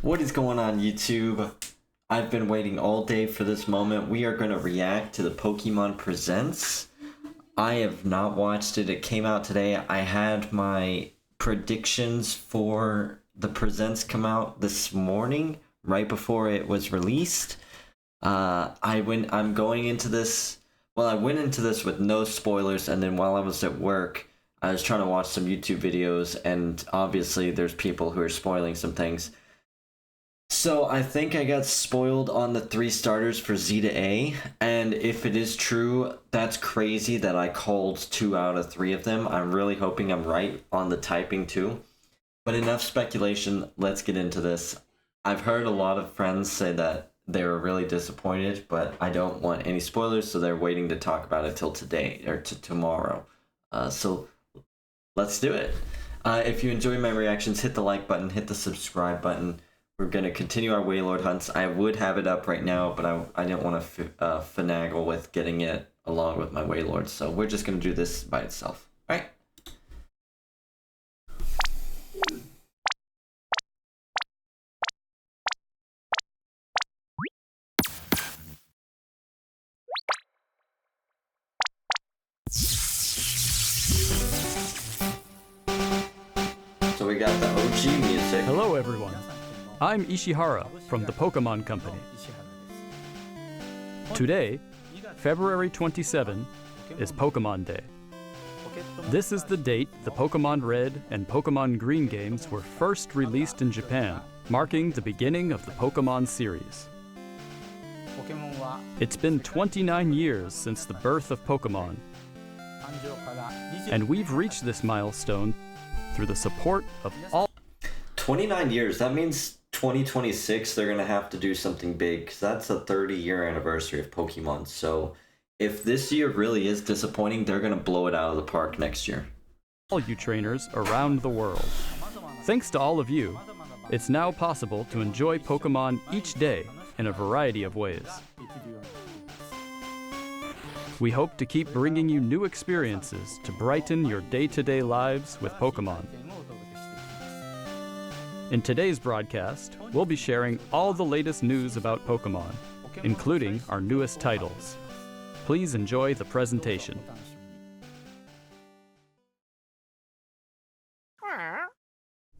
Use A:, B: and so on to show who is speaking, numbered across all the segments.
A: What is going on, YouTube? I've been waiting all day for this moment. We are going to react to the Pokemon Presents. I have not watched it. It came out today. I had my predictions for the Presents come out this morning, right before it was released. I'm going into this. Well, I went into this with no spoilers, and then while I was at work, I was trying to watch some YouTube videos, and obviously there's people who are spoiling some things. So I think I got spoiled on the 3 starters for Z to A, and if it is true, that's crazy that I called 2 out of 3 of them. I'm really hoping I'm right on the typing too. But enough speculation, let's get into this. I've heard a lot of friends say that they were really disappointed, but I don't want any spoilers, so they're waiting to talk about it till today, or tomorrow. So let's do it. If you enjoy my reactions, hit the like button, hit the subscribe button. We're going to continue our Wailord hunts. I would have it up right now, but I didn't want to finagle with getting it along with my Wailord, so we're just going to do this by itself. All right? So we got the OG music.
B: Hello everyone, I'm Ishihara from the Pokemon Company. Today, February 27, is Pokemon Day. This is the date the Pokemon Red and Pokemon Green games were first released in Japan, marking the beginning of the Pokemon series. It's been 29 years since the birth of Pokemon, and we've reached this milestone through the support of all
A: 29 years, that means 2026 they're gonna have to do something big, because that's the 30-year anniversary of Pokemon. So if this year really is disappointing, they're gonna blow it out of the park next year.
B: all you trainers around the world. Thanks to all of you, it's now possible to enjoy Pokemon each day in a variety of ways. We hope to keep bringing you new experiences to brighten your day-to-day lives with Pokemon. In today's broadcast, we'll be sharing all the latest news about Pokemon, including our newest titles. Please enjoy the presentation.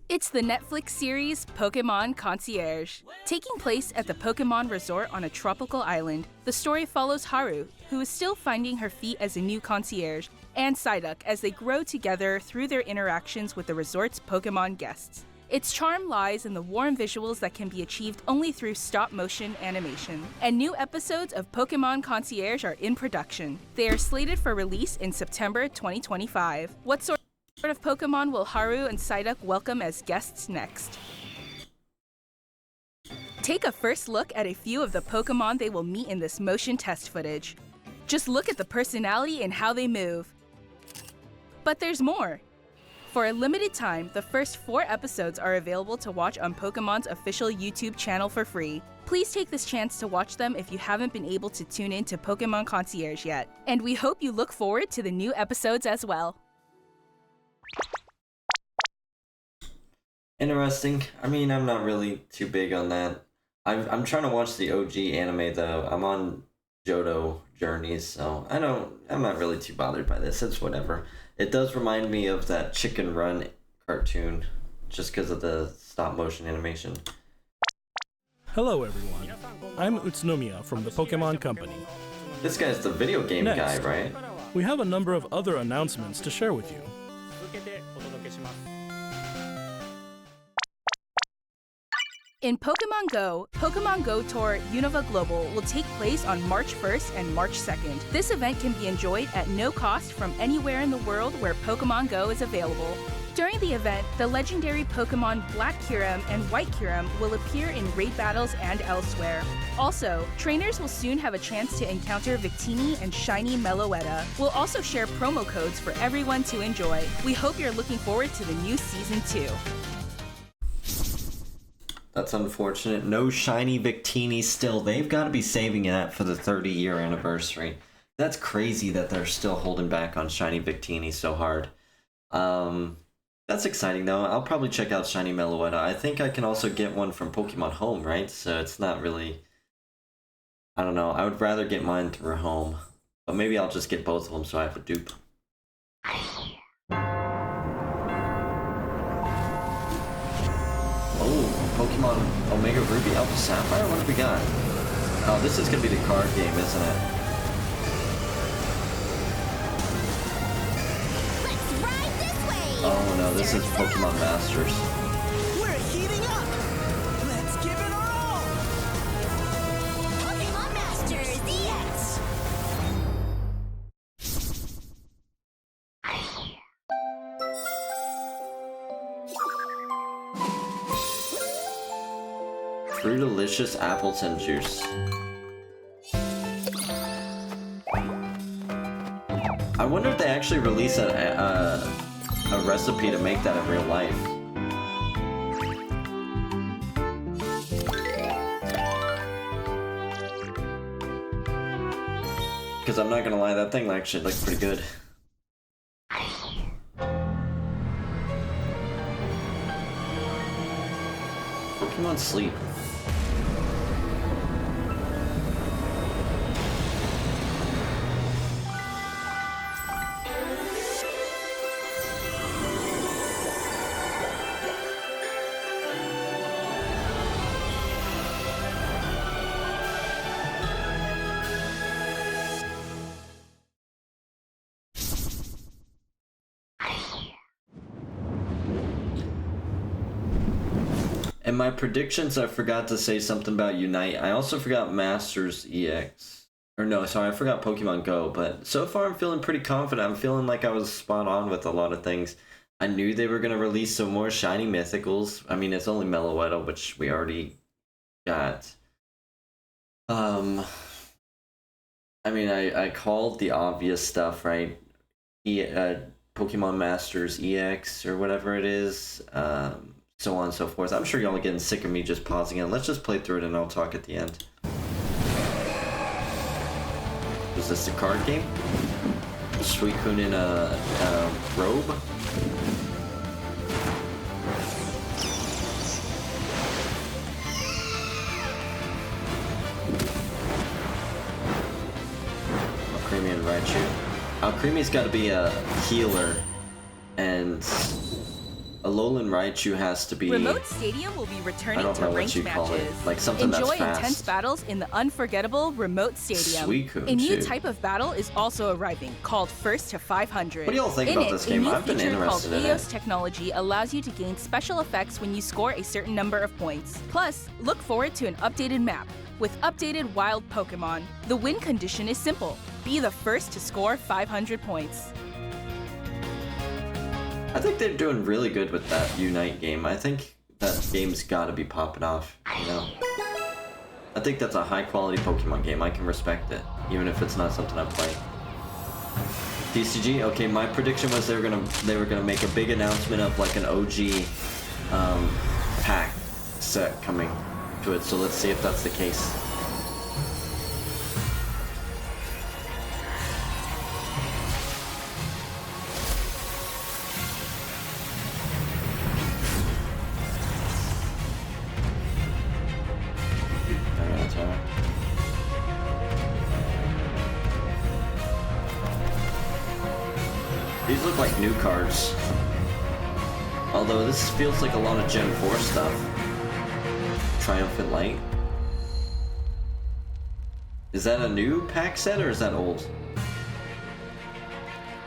C: It's the Netflix series Pokemon Concierge. Taking place at the Pokemon Resort on a tropical island, the story follows Haru, who is still finding her feet as a new concierge, and Psyduck as they grow together through their interactions with the resort's Pokemon guests. Its charm lies in the warm visuals that can be achieved only through stop-motion animation. And new episodes of Pokemon Concierge are in production. They are slated for release in September 2025. What sort of Pokemon will Haru and Psyduck welcome as guests next? Take a first look at a few of the Pokemon they will meet in this motion test footage. Just look at the personality and how they move. But there's more. For a limited time, the first 4 episodes are available to watch on Pokemon's official YouTube channel for free. Please take this chance to watch them if you haven't been able to tune in to Pokemon Concierge yet. And we hope you look forward to the new episodes as well.
A: Interesting. I mean, I'm not really too big on that. I'm trying to watch the OG anime though. I'm on Johto Journeys, so I'm not really too bothered by this. It's whatever. It does remind me of that Chicken Run cartoon, just because of the stop motion animation.
D: Hello everyone, I'm Utsunomiya from the Pokemon Company.
A: This guy's the video game guy,
D: Next.
A: right?
D: We have a number of other announcements to share with you.
C: In Pokemon Go Tour Unova Global will take place on March 1st and March 2nd. This event can be enjoyed at no cost from anywhere in the world where Pokemon Go is available. During the event, the legendary Pokemon Black Kyurem and White Kyurem will appear in raid battles and elsewhere. Also, trainers will soon have a chance to encounter Victini and Shiny Meloetta. We'll also share promo codes for everyone to enjoy. We hope you're looking forward to the new Season 2.
A: That's unfortunate. No shiny Victini still. They've got to be saving that for the 30-year anniversary. That's crazy that they're still holding back on shiny Victini so hard. That's exciting though. I'll probably check out Shiny Meloetta. I think I can also get one from Pokemon Home, right? So it's not really... I don't know. I would rather get mine through Home. But maybe I'll just get both of them so I have a dupe. Oh, Pokemon Omega Ruby Alpha Sapphire? What have we got? Oh, this is going to be the card game, isn't it?
E: Let's ride this way!
A: Oh no, this is Pokemon Masters.
F: We're heating up! Let's give it our all!
E: Pokemon Masters EX!
A: Fruitalicious Appleton Juice. I wonder if they actually release a recipe to make that in real life. Because I'm not gonna lie, that thing actually looks pretty good. Pokemon Sleep. In my predictions, I forgot to say something about Unite. I also forgot Masters EX. Or no, sorry, I forgot Pokemon Go. But so far, I'm feeling pretty confident. I'm feeling like I was spot on with a lot of things. I knew they were going to release some more shiny mythicals. I mean, it's only Meloetta, which we already got. I mean, I called the obvious stuff, right? Pokemon Masters EX or whatever it is. So on and so forth. I'm sure y'all are getting sick of me just pausing it. Let's just play through it and I'll talk at the end. Is this the card game? Suicune in a robe? Alcremie and Raichu. Alcremie's got to be a healer, and Alolan Raichu has to be...
C: Remote Stadium will be returning to ranked matches.
A: Like something
C: Enjoy
A: that's fast.
C: intense battles in the unforgettable Remote Stadium.
A: Suicune,
C: a new
A: too.
C: type of battle is also arriving, called First to 500.
A: What do y'all think
C: in
A: about
C: it,
A: this game?
C: A new
A: I've been
C: feature
A: interested in
C: called EOS
A: it.
C: technology allows you to gain special effects when you score a certain number of points. Plus, look forward to an updated map with updated wild Pokemon. The win condition is simple. Be the first to score 500 points.
A: I think they're doing really good with that Unite game. I think that game's gotta be popping off, you know? I think that's a high quality Pokemon game. I can respect it, even if it's not something I'm playing. TCG, okay, my prediction was they were gonna make a big announcement of like an OG pack set coming to it, so let's see if that's the case. These look like new cards. Although this feels like a lot of Gen 4 stuff. Triumphant Light. Is that a new pack set or is that old?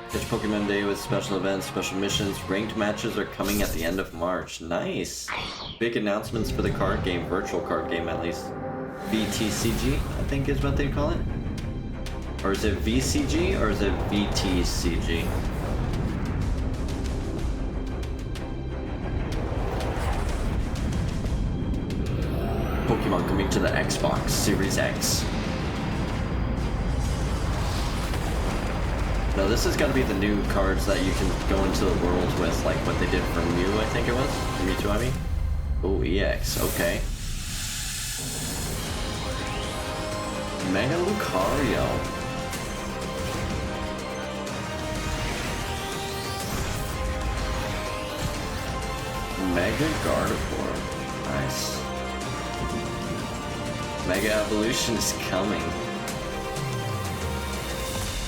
A: Catch Pokemon Day with special events, special missions. Ranked matches are coming at the end of March. Nice. Big announcements for the card game, virtual card game at least. VTCG, I think is what they call it. Or is it VCG or is it VTCG? Pokemon coming to the Xbox Series X. No, this has got to be the new cards that you can go into the world with, like what they did for Mew, I think it was. Mewtwo, I mean. Oh, EX, okay. Mega Lucario. Mega Gardevoir. Nice. Mega Evolution is coming.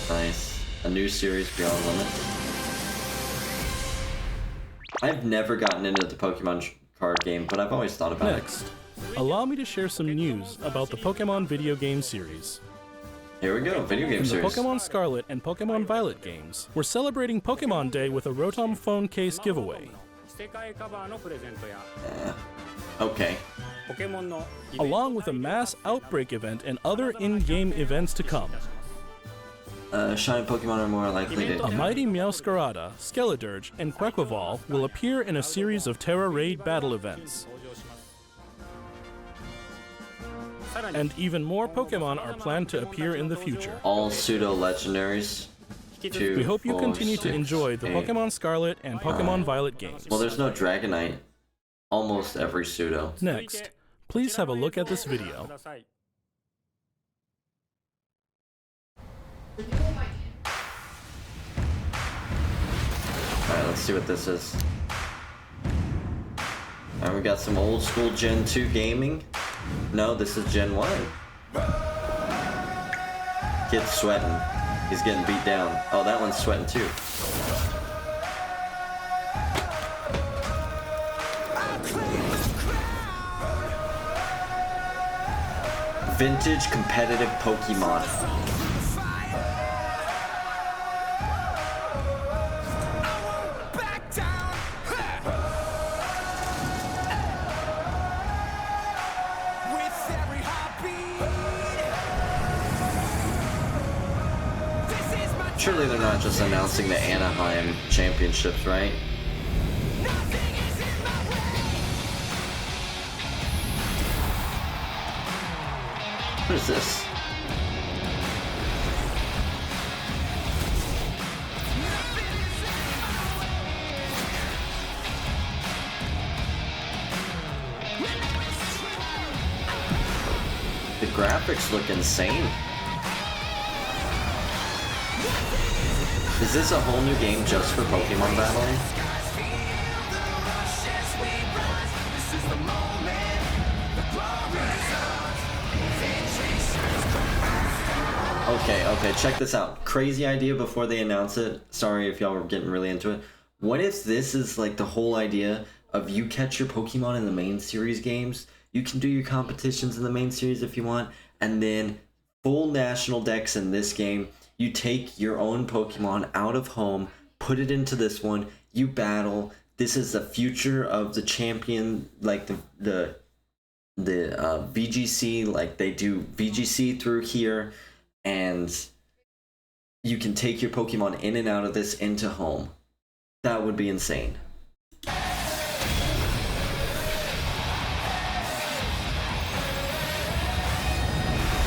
A: Nice. A new series, Beyond Limits. I've never gotten into the Pokemon card game, but I've always thought about
D: Next, allow me to share some news about the Pokemon video game series.
A: it. Here we go, video game
D: In the
A: series.
D: Pokemon Scarlet and Pokemon Violet games, we're celebrating Pokemon Day with a Rotom phone case giveaway.
A: Okay.
D: Along with a mass outbreak event and other in-game events to come.
A: Shiny Pokemon are more likely
D: A
A: to...
D: mighty Meowscarada, Skeledirge, and Quaquaval will appear in a series of Terra Raid battle events. And even more Pokemon are planned to appear in the future.
A: All pseudo-legendaries.
D: We hope you continue to enjoy the Pokemon Scarlet and Pokemon Violet games.
A: Well, there's no Dragonite. Almost every pseudo.
D: Next, please have a look at this video.
A: Alright, let's see what this is. Alright, we got some old school Gen 2 gaming. No, this is Gen 1. Kid's sweating. He's getting beat down. Oh, that one's sweating too. Vintage competitive Pokemon. Surely they're not just announcing the Anaheim Championships, right? What is this? The graphics look insane. Is this a whole new game just for Pokemon battling? Okay, check this out. Crazy idea before they announce it. Sorry if y'all were getting really into it. What if this is like the whole idea of you catch your Pokemon in the main series games, you can do your competitions in the main series if you want, and then full national decks in this game, you take your own Pokemon out of home, put it into this one, you battle. This is the future of the champion, like the VGC, like they do VGC through here, and you can take your Pokemon in and out of this into home. That would be insane.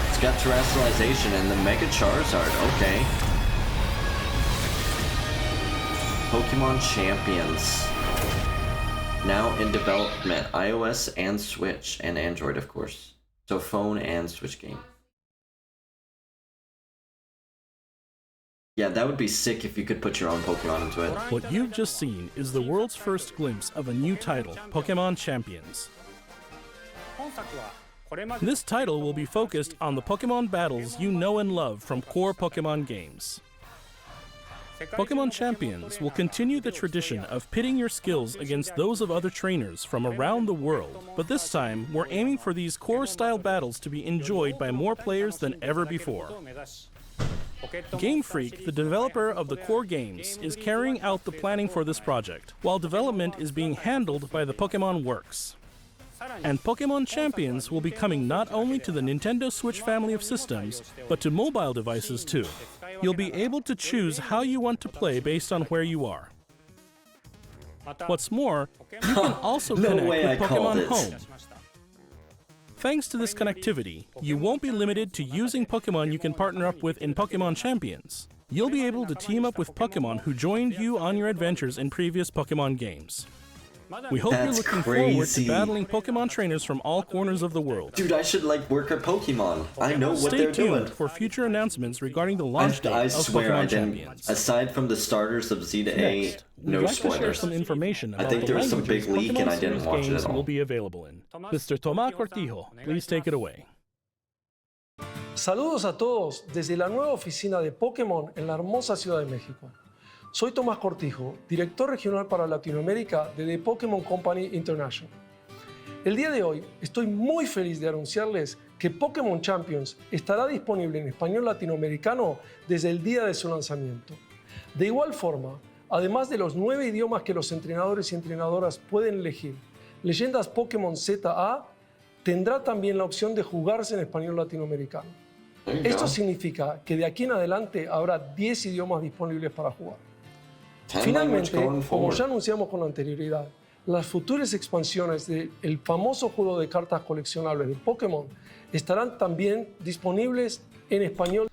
A: It's got terrestrialization and the Mega Charizard, okay. Pokemon Champions. Now in development, iOS and Switch, and Android of course. So phone and Switch game. Yeah, that would be sick if you could put your own Pokemon into it.
D: What you've just seen is the world's first glimpse of a new title, Pokemon Champions. This title will be focused on the Pokemon battles you know and love from core Pokemon games. Pokemon Champions will continue the tradition of pitting your skills against those of other trainers from around the world, but this time we're aiming for these core-style battles to be enjoyed by more players than ever before. Game Freak, the developer of the core games, is carrying out the planning for this project, while development is being handled by the Pokemon Works. And Pokemon Champions will be coming not only to the Nintendo Switch family of systems, but to mobile devices too. You'll be able to choose how you want to play based on where you are. What's more, you can also connect with Pokemon Home. Thanks to this connectivity, you won't be limited to using Pokemon you can partner up with in Pokemon Champions. You'll be able to team up with Pokemon who joined you on your adventures in previous Pokemon games. We hope you're
A: That's
D: looking forward
A: crazy.
D: to battling Pokemon trainers from all corners of the world.
A: Dude, I should like work at Pokemon. I know what
D: Stay
A: they're
D: tuned
A: doing.
D: for future announcements regarding the launch date
A: I
D: of
A: swear I
D: Pokemon
A: didn't.
D: Champions.
A: Aside from the starters of Z to A,
D: Next, we'd
A: no
D: like to share
A: spoilers.
D: some information about
A: think
D: the
A: there was some
D: languages
A: big leak and
D: Pokemon
A: I didn't
D: Series
A: watch it
D: games
A: at all.
D: will be available in. Mr. Tomás Cortijo, please take it away.
G: Saludos a todos desde la nueva oficina de Pokémon en la hermosa Ciudad de México. Soy Tomás Cortijo, director regional para Latinoamérica de The Pokémon Company International. El día de hoy estoy muy feliz de anunciarles que Pokémon Champions estará disponible en español latinoamericano desde el día de su lanzamiento. De igual forma, además de los 9 idiomas que los entrenadores y entrenadoras pueden elegir, Leyendas Pokémon ZA tendrá también la opción de jugarse en español latinoamericano. Esto significa que de aquí en adelante habrá 10 idiomas disponibles para jugar. Finalmente, como ya anunciamos con anterioridad, las futuras expansiones del famoso juego de cartas coleccionables de Pokémon estarán también disponibles en español.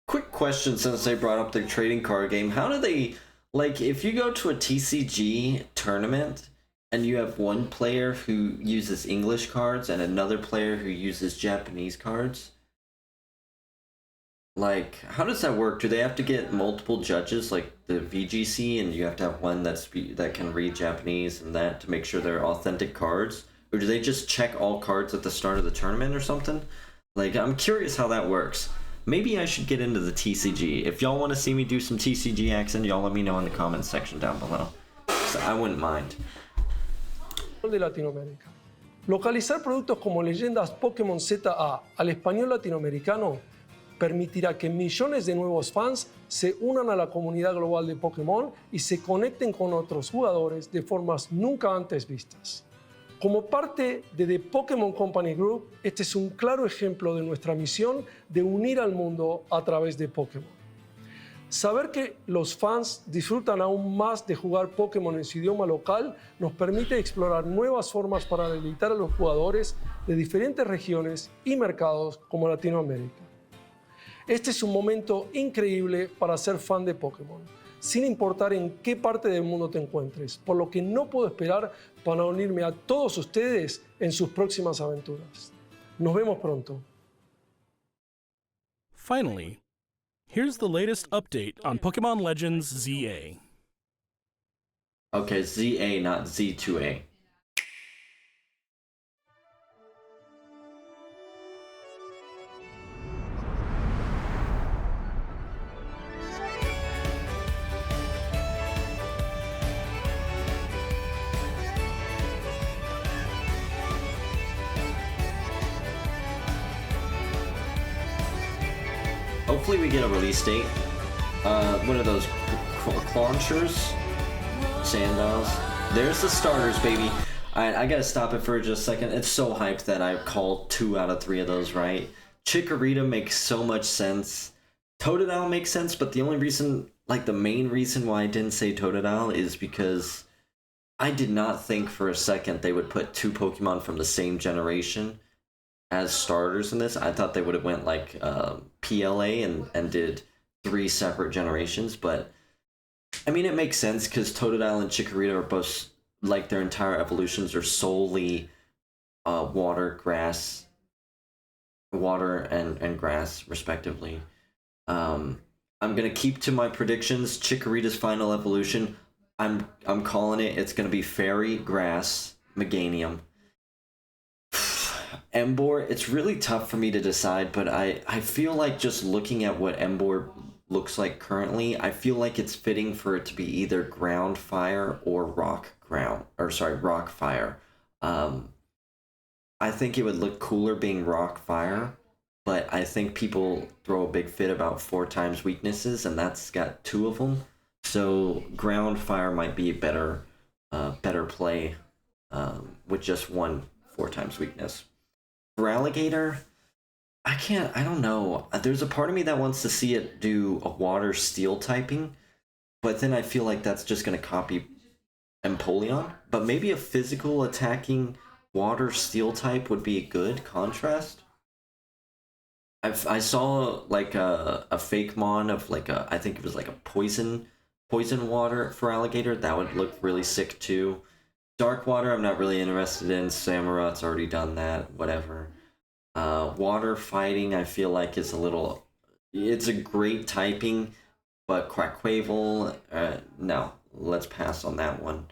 A: Quick question, since they brought up the trading card game. How do they, like, if you go to a TCG tournament and you have one player who uses English cards and another player who uses Japanese cards, like, how does that work? Do they have to get multiple judges, like the VGC, and you have to have one that can read Japanese and that to make sure they're authentic cards? Or do they just check all cards at the start of the tournament or something? Like, I'm curious how that works. Maybe I should get into the TCG. If y'all want to see me do some TCG action, y'all let me know in the comments section down below. So I wouldn't mind.
G: De Latinoamérica. Localizar productos como Leyendas Pokémon ZA al español latinoamericano permitirá que millones de nuevos fans se unan a la comunidad global de Pokémon y se conecten con otros jugadores de formas nunca antes vistas. Como parte de The Pokémon Company Group, este es un claro ejemplo de nuestra misión de unir al mundo a través de Pokémon. Saber que los fans disfrutan aún más de jugar Pokémon en su idioma local nos permite explorar nuevas formas para deleitar a los jugadores de diferentes regiones y mercados como Latinoamérica. Este es un momento increíble para ser fan de Pokémon, sin importar en qué parte del mundo te encuentres, por lo que no puedo esperar para unirme a todos ustedes en sus próximas aventuras. Nos vemos pronto.
D: Finally, here's the latest update on Pokemon Legends ZA.
A: Okay, ZA, not Z2A. Hopefully we get a release date. What are those? Claunchers? Sandals? There's the starters, baby. Alright, I gotta stop it for just a second. It's so hyped that I called 2 out of 3 of those right. Chikorita makes so much sense. Totodile makes sense, but the only reason, like the main reason why I didn't say Totodile is because I did not think for a second they would put 2 Pokemon from the same generation as starters in this. I thought they would have went like PLA and did 3 separate generations, but I mean it makes sense because Totodile and Chikorita are both, like, their entire evolutions are solely water and grass respectively. I'm gonna keep to my predictions. Chikorita's final evolution, I'm calling it. It's gonna be Fairy, Grass, Meganium. Emboar, it's really tough for me to decide, but I feel like just looking at what Emboar looks like currently, I feel like it's fitting for it to be either ground fire or rock fire. I think it would look cooler being rock fire, but I think people throw a big fit about 4 times weaknesses, and that's got 2 of them. So ground fire might be a better play with just 1 4 times weakness. For Alligator, I don't know. There's a part of me that wants to see it do a water steel typing, but then I feel like that's just going to copy Empoleon. But maybe a physical attacking water steel type would be a good contrast. I saw like a fake mon of like I think it was like a poison water for Alligator. That would look really sick too. Darkwater, I'm not really interested in. Samurot's already done that. Whatever. Water fighting, I feel like is a little. It's a great typing, but Quackquavel, no. Let's pass on that one.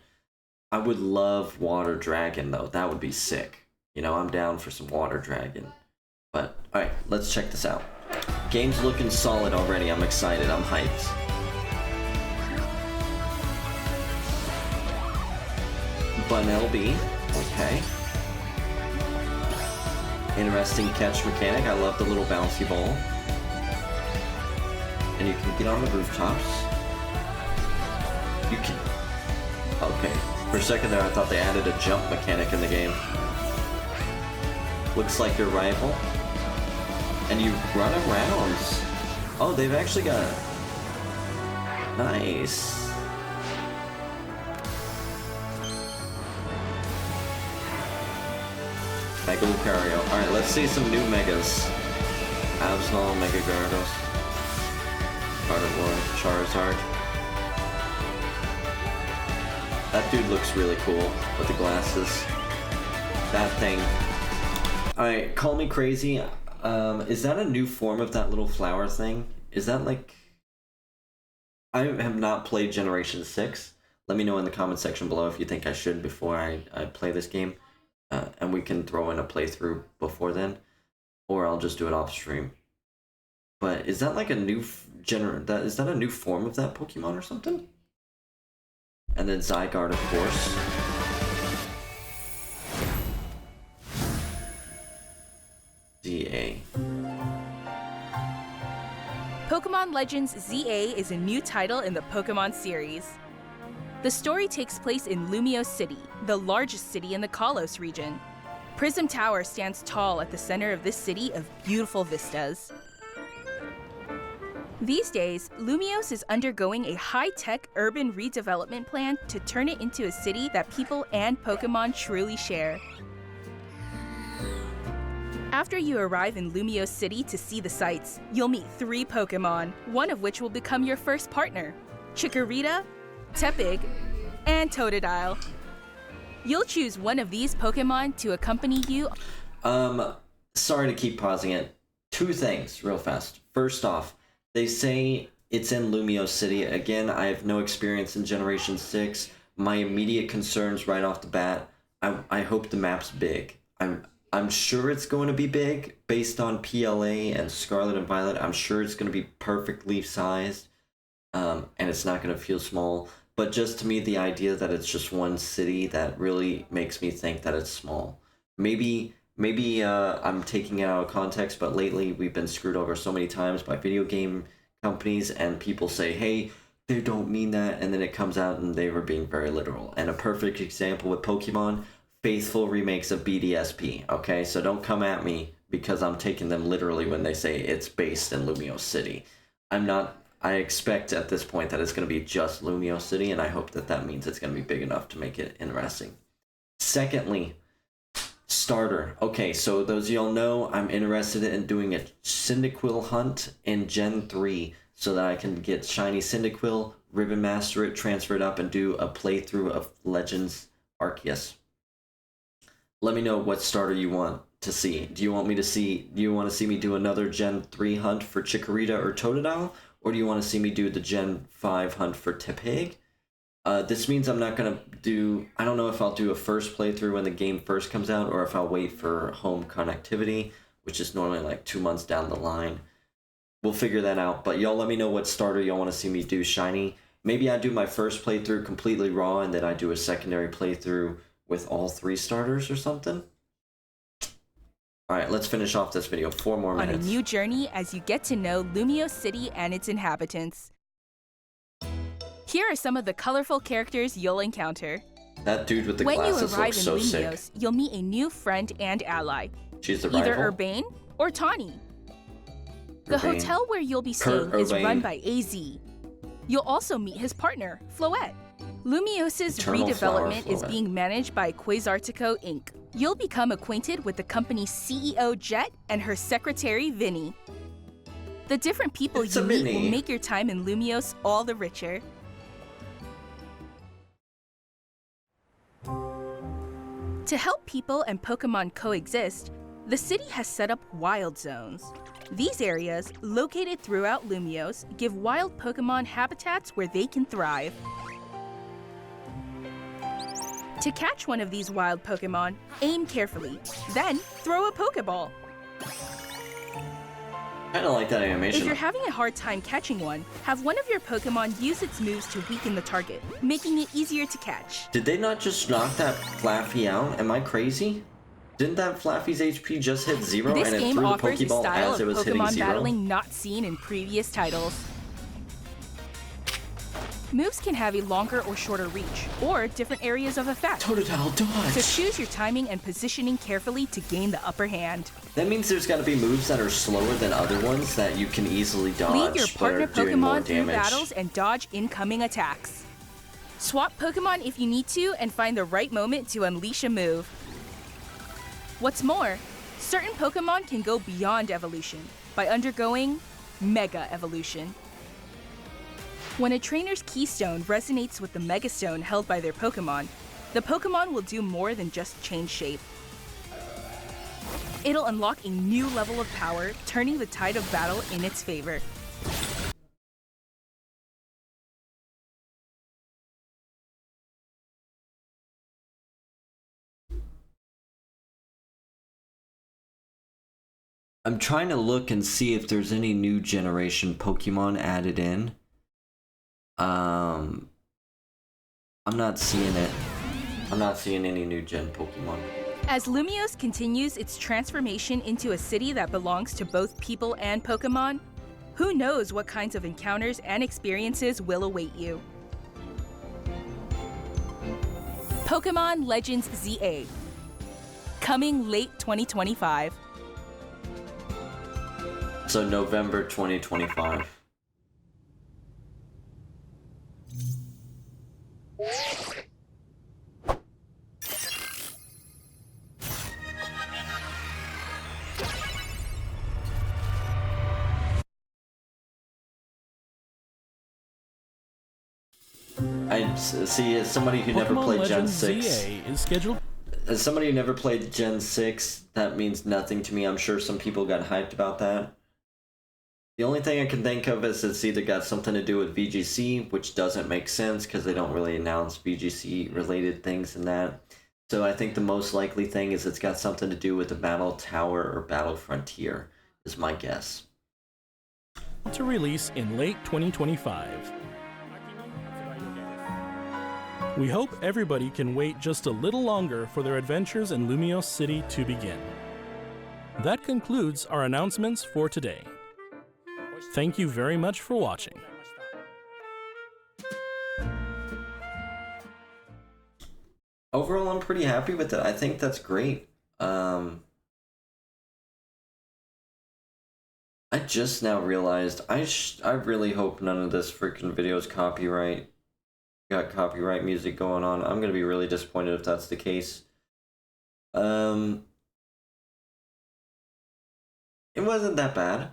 A: I would love Water Dragon though. That would be sick. You know, I'm down for some Water Dragon. But alright, let's check this out. Game's looking solid already. I'm excited. I'm hyped. Bunnelby. Okay. Interesting catch mechanic. I love the little bouncy ball. And you can get on the rooftops. You can... Okay. For a second there, I thought they added a jump mechanic in the game. Looks like your rival. And you run around. Oh, they've actually got... Nice. Mega Lucario. Alright, let's see some new megas. Absol, Mega Gyarados. Gardevoir, Charizard. That dude looks really cool with the glasses. That thing. Alright, call me crazy. Is that a new form of that little flower thing? Is that like... I have not played Generation 6. Let me know in the comment section below if you think I should before I play this game. And we can throw in a playthrough before then. Or I'll just do it off stream. But is that like a new is that a new form of that Pokemon or something? And then Zygarde, of course. ZA.
C: Pokemon Legends ZA is a new title in the Pokemon series. The story takes place in Lumiose City, the largest city in the Kalos region. Prism Tower stands tall at the center of this city of beautiful vistas. These days, Lumiose is undergoing a high-tech urban redevelopment plan to turn it into a city that people and Pokemon truly share. After you arrive in Lumiose City to see the sights, you'll meet 3 Pokemon, one of which will become your first partner: Chikorita, Tepig, and Totodile. You'll choose one of these Pokemon to accompany you.
A: Sorry to keep pausing it. 2 things real fast. First off, they say it's in Lumiose City. Again, I have no experience in Generation 6. My immediate concerns right off the bat, I hope the map's big. I'm sure it's going to be big based on PLA and Scarlet and Violet. I'm sure it's going to be perfectly sized. And it's not going to feel small. But just to me, the idea that it's just one city, that really makes me think that it's small. Maybe I'm taking it out of context, but lately we've been screwed over so many times by video game companies, and people say, hey, they don't mean that, and then it comes out and they were being very literal. And a perfect example with Pokemon, faithful remakes of BDSP, okay? So don't come at me because I'm taking them literally when they say it's based in Lumiose City. I expect at this point that it's going to be just Lumiose City, and I hope that that means it's going to be big enough to make it interesting. Secondly, starter. Okay, so those of y'all know, I'm interested in doing a Cyndaquil hunt in Gen 3 so that I can get shiny Cyndaquil, Ribbon Master it, transfer it up, and do a playthrough of Legends Arceus. Let me know what starter you want to see. Do you want to see me do another Gen 3 hunt for Chikorita or Totodile? Or do you want to see me do the Gen 5 hunt for Tepig? This means I'm not going to do... I don't know if I'll do a first playthrough when the game first comes out, or if I'll wait for home connectivity, which is normally like 2 months down the line. We'll figure that out, but y'all let me know what starter y'all want to see me do shiny. Maybe I do my first playthrough completely raw, and then I do a secondary playthrough with all 3 starters or something. Alright, let's finish off this video. 4 more minutes.
C: On a new journey as you get to know Lumiose City and its inhabitants. Here are some of the colorful characters you'll encounter.
A: That dude with the glasses looks so sick.
C: When you arrive in Lumiose, you'll meet a new friend and ally.
A: She's the rival?
C: Either Urbane or Tawny. The hotel where you'll be staying is run by AZ. You'll also meet his partner, Floette. Lumiose's redevelopment is being managed by Quasartico Inc. You'll become acquainted with the company's CEO Jet and her secretary Vinny. The different people you meet will make your time in Lumiose all the richer. To help people and Pokemon coexist, the city has set up wild zones. These areas, located throughout Lumiose, give wild Pokemon habitats where they can thrive. To catch one of these wild Pokemon, aim carefully, then throw a Pokeball.
A: Kind of like that animation.
C: If you're having a hard time catching one, have one of your Pokemon use its moves to weaken the target, making it easier to catch.
A: Did they not just knock that Flaffy out? Am I crazy? Didn't that Flaffy's HP just hit 0
C: This
A: and it
C: game
A: threw the
C: offers a
A: Pokeball
C: style
A: as
C: of
A: it was hitting
C: Pokemon
A: 0?
C: battling not seen in previous titles. Moves can have a longer or shorter reach, or different areas of effect.
A: Totodile dodge!
C: So choose your timing and positioning carefully to gain the upper hand.
A: That means there's got to be moves that are slower than other ones that you can easily dodge,
C: Lead your
A: but are
C: partner
A: doing more
C: Pokemon through
A: damage.
C: battles and dodge incoming attacks. Swap Pokemon if you need to and find the right moment to unleash a move. What's more, certain Pokemon can go beyond evolution by undergoing Mega Evolution. When a trainer's Keystone resonates with the Mega Stone held by their Pokemon, the Pokemon will do more than just change shape. It'll unlock a new level of power, turning the tide of battle in its favor.
A: I'm trying to look and see if there's any new generation Pokemon added in. I'm not seeing it. I'm not seeing any new gen Pokemon.
C: As Lumiose continues its transformation into a city that belongs to both people and Pokemon, who knows what kinds of encounters and experiences will await you. Pokemon Legends ZA, coming late 2025.
A: So November 2025. I see, as somebody who never
D: Pokemon
A: played Gen
D: Legends
A: 6,
D: ZA is scheduled.
A: as somebody who never played Gen 6, that means nothing to me. I'm sure some people got hyped about that. The only thing I can think of is it's either got something to do with VGC, which doesn't make sense because they don't really announce VGC related things in that. So I think the most likely thing is it's got something to do with the Battle Tower or Battle Frontier, is my guess.
D: To release in late 2025. We hope everybody can wait just a little longer for their adventures in Lumiose City to begin. That concludes our announcements for today. Thank you very much for watching.
A: Overall, I'm pretty happy with it. I think that's great. I just now realized I really hope none of this freaking video is got copyright music going on. I'm gonna be really disappointed if that's the case. It wasn't that bad.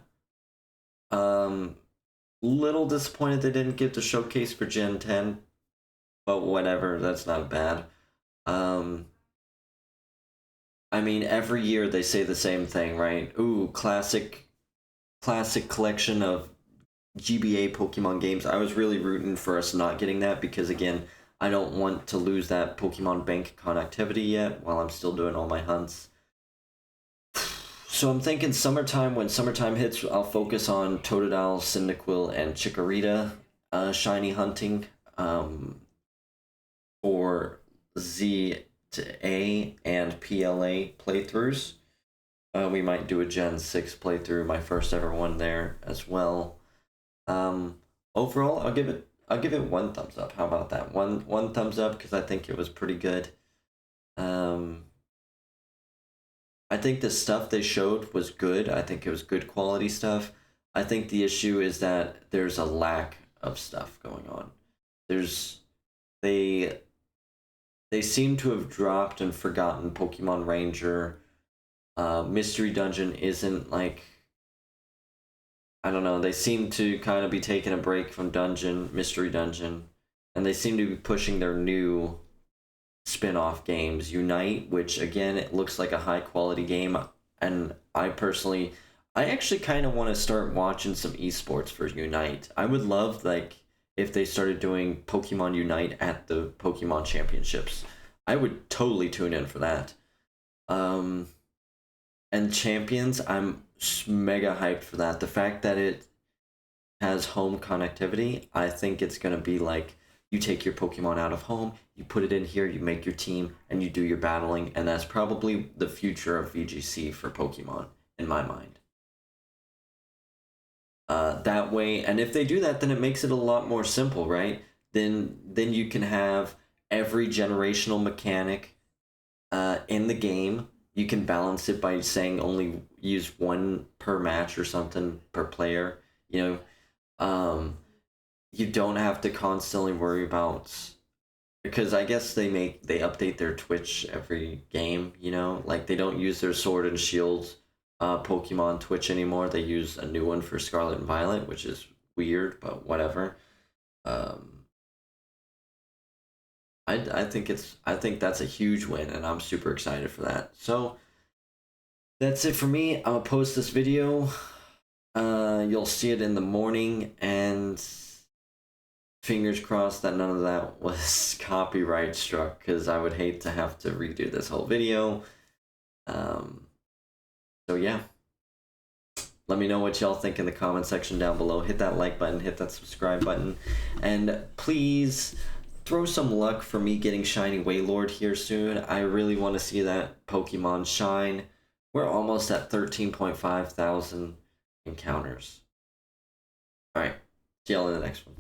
A: Little disappointed they didn't get the showcase for Gen 10, but whatever, that's not bad. I mean, every year they say the same thing, right? Ooh, classic collection of GBA Pokemon games. I was really rooting for us not getting that because, again, I don't want to lose that Pokemon Bank connectivity yet while I'm still doing all my hunts. So I'm thinking summertime, when summertime hits, I'll focus on Totodile, Cyndaquil, and Chikorita shiny hunting for Z to A and PLA playthroughs. We might do a Gen 6 playthrough, my first ever one there as well. Overall, I'll give it 1 thumbs up. How about that? One thumbs up because I think it was pretty good. I think the stuff they showed was good. I think it was good quality stuff. I think the issue is that there's a lack of stuff going on. They seem to have dropped and forgotten Pokemon Ranger. Mystery Dungeon isn't like, I don't know, they seem to kind of be taking a break from Mystery Dungeon, and they seem to be pushing their new spin-off games. Unite, which again, it looks like a high quality game, and I actually kind of want to start watching some esports for Unite. I would love, like, if they started doing Pokemon Unite at the Pokemon Championships. I would totally tune in for that. And Champions, I'm mega hyped for that. The fact that it has home connectivity, I think it's going to be like, you take your Pokemon out of home, you put it in here, you make your team, and you do your battling, and that's probably the future of VGC for Pokemon, in my mind. That way, and if they do that, then it makes it a lot more simple, right? Then you can have every generational mechanic in the game. You can balance it by saying only use one per match or something per player. You know, you don't have to constantly worry about, because I guess they update their Twitch every game. You know, like they don't use their Sword and Shield Pokemon Twitch anymore. They use a new one for Scarlet and Violet, which is weird, but whatever. I think that's a huge win, and I'm super excited for that. So that's it for me. I'm gonna post this video. You'll see it in the morning, and fingers crossed that none of that was copyright struck, because I would hate to have to redo this whole video. So yeah, let me know what y'all think in the comment section down below. Hit that like button, hit that subscribe button, and please throw some luck for me getting Shiny Wailord here soon. I really want to see that Pokemon shine. We're almost at 13,500 encounters. Alright, see y'all in the next one.